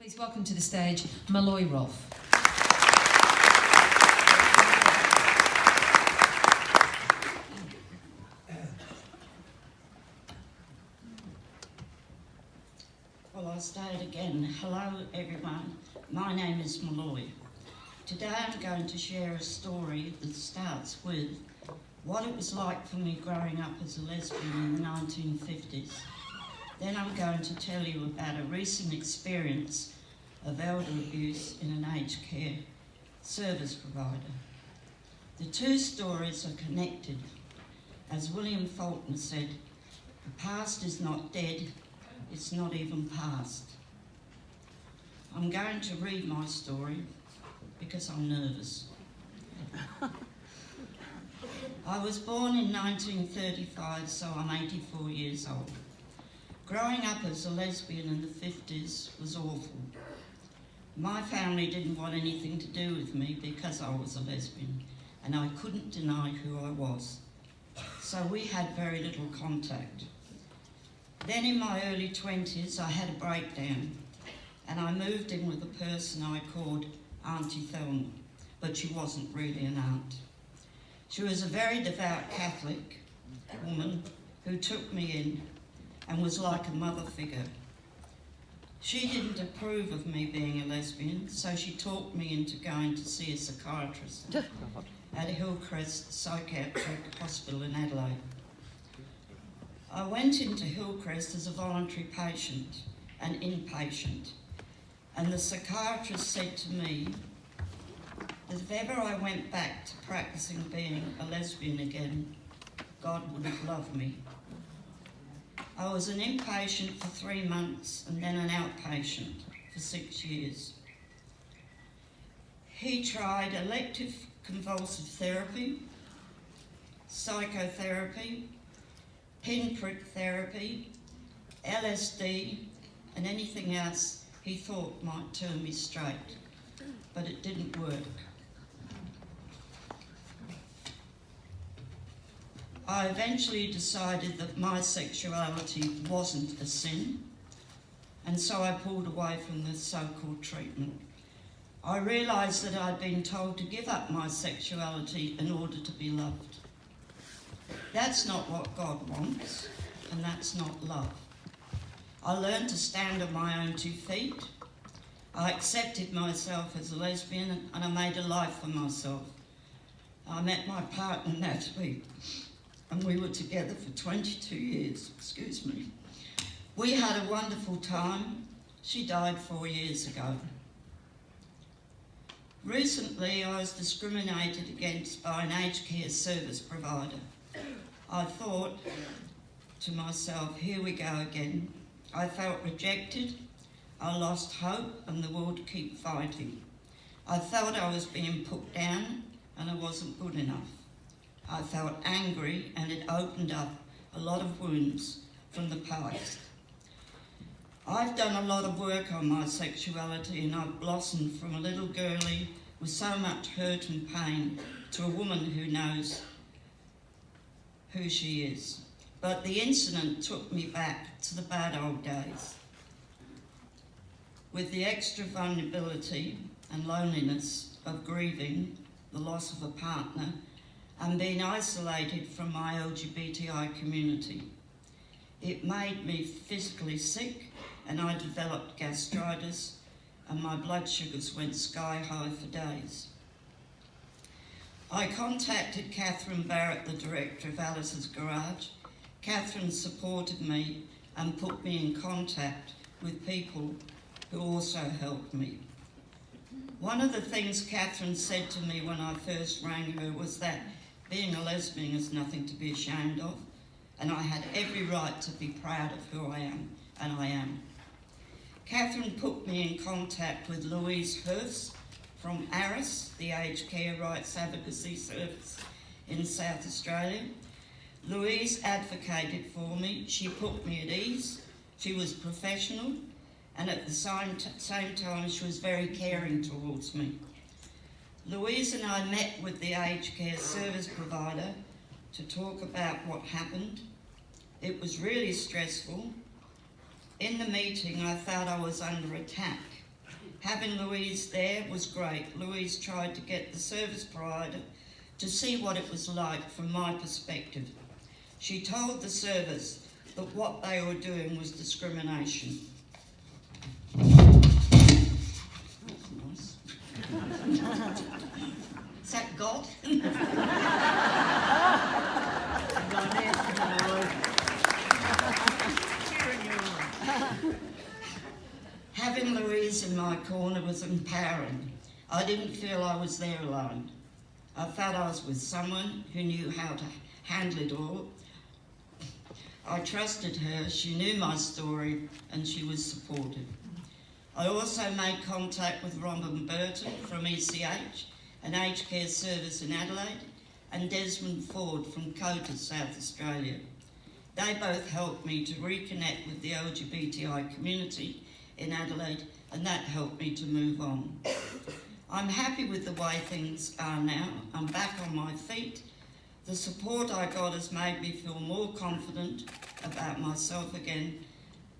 Please welcome to the stage Malloy Rolfe. Well, I'll start again. Hello everyone, my name is Malloy. Today I'm going to share a story that starts with what it was like for me growing up as a lesbian in the 1950s. Then I'm going to tell you about a recent experience of elder abuse in an aged care service provider. The two stories are connected. As William Faulkner said, the past is not dead, it's not even past. I'm going to read my story because I'm nervous. I was born in 1935, so I'm 84 years old. Growing up as a lesbian in the 50s was awful. My family didn't want anything to do with me because I was a lesbian, and I couldn't deny who I was. So we had very little contact. Then in my early 20s, I had a breakdown, and I moved in with a person I called Auntie Thelma, but she wasn't really an aunt. She was a very devout Catholic woman who took me in and was like a mother figure. She didn't approve of me being a lesbian, so she talked me into going to see a psychiatrist at Hillcrest Psychiatric Hospital in Adelaide. I went into Hillcrest as a voluntary patient, an inpatient, and the psychiatrist said to me that if ever I went back to practicing being a lesbian again, God wouldn't love me. I was an inpatient for 3 months and then an outpatient for 6 years. He tried elective convulsive therapy, psychotherapy, pinprick therapy, LSD, and anything else he thought might turn me straight, but it didn't work. I eventually decided that my sexuality wasn't a sin, and so I pulled away from the so-called treatment. I realised that I'd been told to give up my sexuality in order to be loved. That's not what God wants, and that's not love. I learned to stand on my own 2 feet. I accepted myself as a lesbian, and I made a life for myself. I met my partner, Natalie, and we were together for 22 years, excuse me. We had a wonderful time. She died 4 years ago. Recently, I was discriminated against by an aged care service provider. I thought to myself, here we go again. I felt rejected, I lost hope, and the will to keep fighting. I felt I was being put down and I wasn't good enough. I felt angry, and it opened up a lot of wounds from the past. I've done a lot of work on my sexuality, and I've blossomed from a little girlie with so much hurt and pain to a woman who knows who she is. But the incident took me back to the bad old days, with the extra vulnerability and loneliness of grieving the loss of a partner and being isolated from my LGBTI community. It made me physically sick, and I developed gastritis, and my blood sugars went sky high for days. I contacted Catherine Barrett, the director of Alice's Garage. Catherine supported me and put me in contact with people who also helped me. One of the things Catherine said to me when I first rang her was that being a lesbian is nothing to be ashamed of, and I had every right to be proud of who I am, and I am. Catherine put me in contact with Louise Hurst from ARIS, the Aged Care Rights Advocacy Service in South Australia. Louise advocated for me, she put me at ease, she was professional, and at the same time she was very caring towards me. Louise and I met with the aged care service provider to talk about what happened. It was really stressful. In the meeting, I felt I was under attack Having Louise there was great. Louise tried to get the service provider to see what it was like from my perspective. She told the service that what they were doing was discrimination. That's nice. Is that God? Having Louise in my corner was empowering. I didn't feel I was there alone. I felt I was with someone who knew how to handle it all. I trusted her, she knew my story, and she was supportive. I also made contact with Robin Burton from ECH, an aged care service in Adelaide, and Desmond Ford from Cota, South Australia. They both helped me to reconnect with the LGBTI community in Adelaide, and that helped me to move on. I'm happy with the way things are now. I'm back on my feet. The support I got has made me feel more confident about myself again.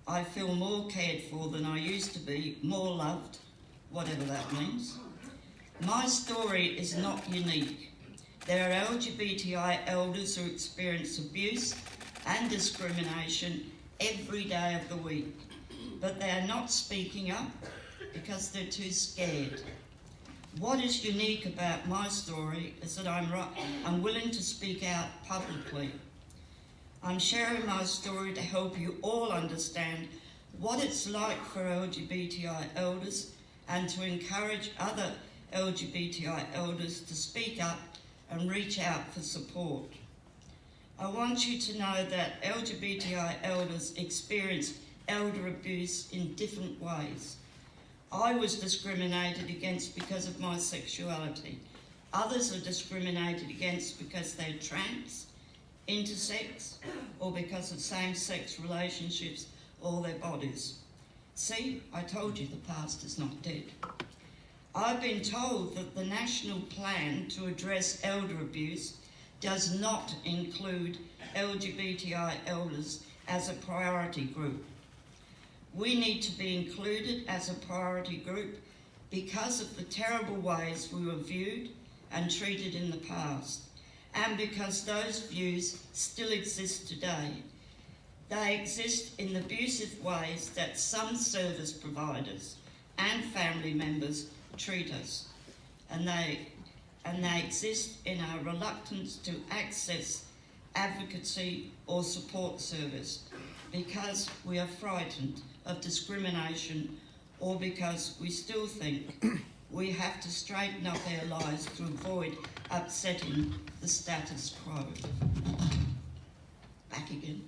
I feel more cared for than I used to be, more loved, whatever that means. My story is not unique. There are LGBTI elders who experience abuse and discrimination every day of the week, but they are not speaking up because they're too scared. What is unique about my story is that I'm willing to speak out publicly. I'm sharing my story to help you all understand what it's like for LGBTI elders and to encourage other LGBTI elders to speak up and reach out for support. I want you to know that LGBTI elders experience elder abuse in different ways. I was discriminated against because of my sexuality. Others are discriminated against because they're trans, intersex, or because of same-sex relationships or their bodies. See, I told you the past is not dead. I've been told that the national plan to address elder abuse does not include LGBTI elders as a priority group. We need to be included as a priority group because of the terrible ways we were viewed and treated in the past, and because those views still exist today. They exist in the abusive ways that some service providers and family members treat us, and they exist in our reluctance to access advocacy or support service because we are frightened of discrimination or because we still think we have to straighten up our lives to avoid upsetting the status quo. Back again.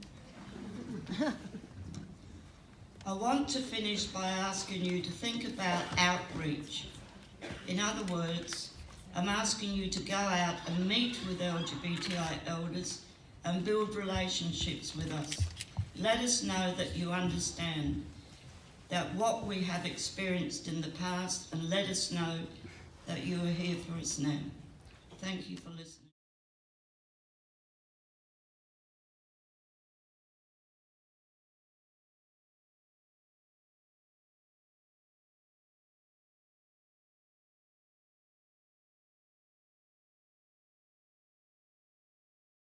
I want to finish by asking you to think about outreach. In other words, I'm asking you to go out and meet with LGBTI elders and build relationships with us. Let us know that you understand that what we have experienced in the past, and let us know that you are here for us now. Thank you for listening.